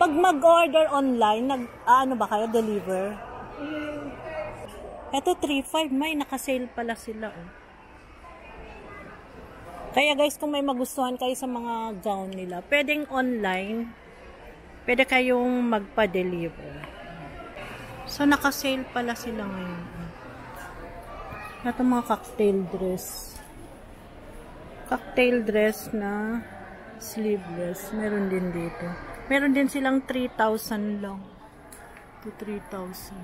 Pag mag-order online, ano ba kayo? Deliver? Ito, 3.5. May naka-sale pala sila. Oh. Kaya guys, kung may magustuhan kayo sa mga gown nila, pwedeng online, pwede kayong magpa-deliver. So, naka-sale pala sila ngayon. Ito mga cocktail dress. Cocktail dress na sleeveless. Meron din dito. Meron din silang 3,000 lang. To 3,000.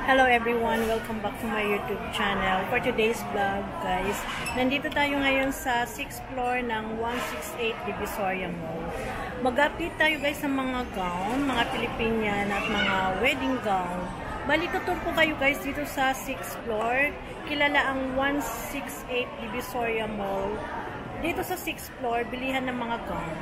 Hello everyone! Welcome back to my YouTube channel. For today's vlog, guys, nandito tayo ngayon sa 6th floor ng 168 Divisoria Mall. Mag-update tayo guys sa mga gown, mga Pilipinian at mga wedding gown. Bali, tutur ko kayo guys dito sa 6th floor. Kilala ang 168 Divisoria Mall. Dito sa 6th floor, bilihan ng mga gown.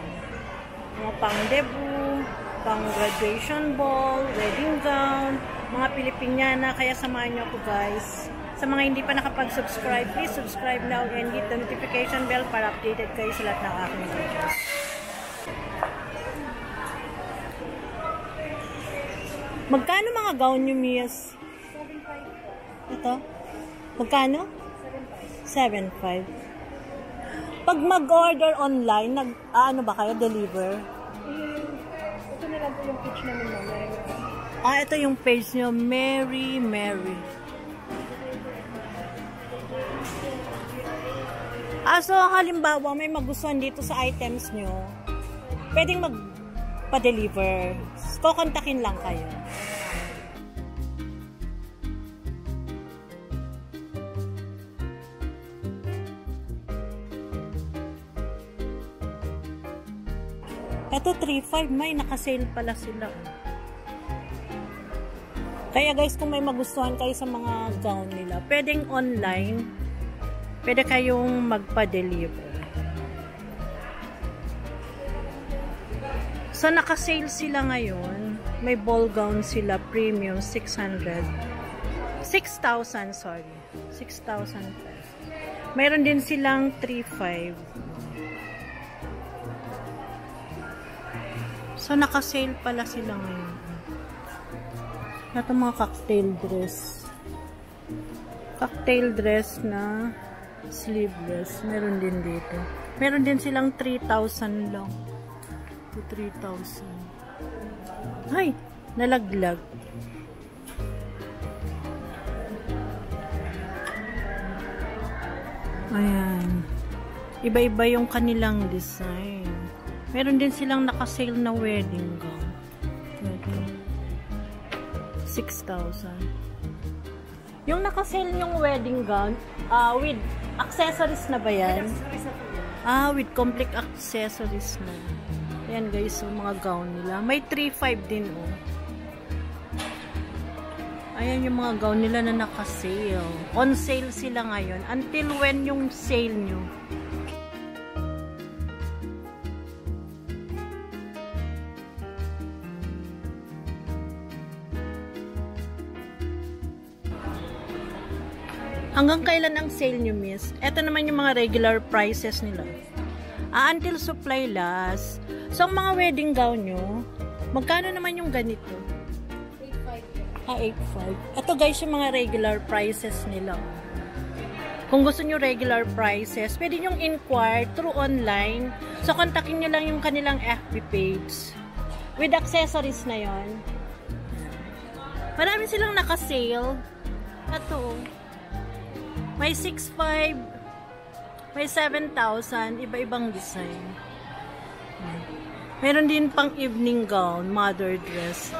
Mga pang debut, pang graduation ball, wedding gown, mga Pilipiniana, kaya samahan nyo ako guys. Sa mga hindi pa nakapag-subscribe, please subscribe now and hit the notification bell para updated kayo sa lahat ng aking videos. Magkano mga gown nyo, Mias? 7.5. Ito? Magkano? 7.5. Pag mag-order online, ano ba kayo? Deliver? Ito na lang po yung page namin na. Ito yung page nyo, Mary. So halimbawa, may magustuhan dito sa items nyo, pwedeng magpa-deliver. Kukontakin lang kayo. Ito, 3.5. May naka-sale pala sila. Kaya guys, kung may magustuhan kayo sa mga gown nila, pwedeng online, pwede kayong magpa-deliver. So, naka-sale sila ngayon. May ball gown sila, premium, 6,000, sorry. 6,000 pesos. Mayroon din silang 3.5. So, naka-sale pala sila ngayon. Ito mga cocktail dress. Cocktail dress na sleeveless. Meron din dito. Meron din silang 3,000 lang. 3,000. Ay! Nalaglag. Ayan. Iba-iba yung kanilang design. Meron din silang naka-sale na wedding gown. 6,000. Yung naka-sale yung wedding gown, with accessories na ba yan? With complete accessories na. Ayan guys, so mga gown nila. May 3.5 din, oh. Ayan yung mga gown nila na naka-sale. On sale sila ngayon. Until when yung sale nyo? Hanggang kailan ang sale nyo, miss? Ito naman yung mga regular prices nila. Until supply last. So, ang mga wedding gown nyo, magkano naman yung ganito? 8.5. 8.5. Ito guys, yung mga regular prices nila. Kung gusto nyo regular prices, pwede nyo inquire through online. So, kontakin nyo lang yung kanilang FB page. With accessories na yon. Marami silang naka-sale. Ito. May 6.5, may 7,000, iba-ibang design. Meron din pang evening gown, mother dress.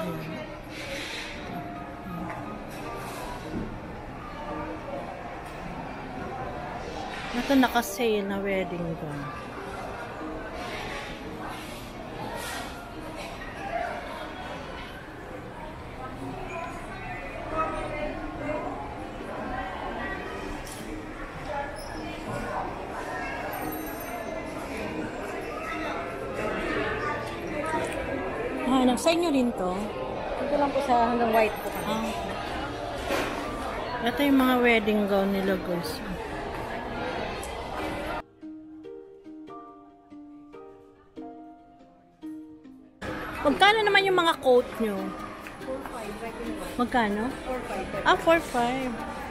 Ito naka-sale na wedding gown. Anak, sa inyo rin to? Ito lang po sa hanggang white po kami. Ah. Ito yung mga wedding gown nila, guys. Magkano naman yung mga coat nyo? 4.5. Magkano? 4.5. Ah, 4.5.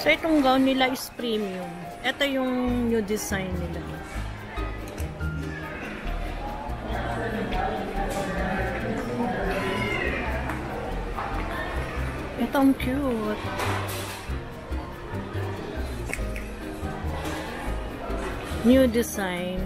So, itong gown nila is premium. Ito yung new design nila. Ito ang cute. New design.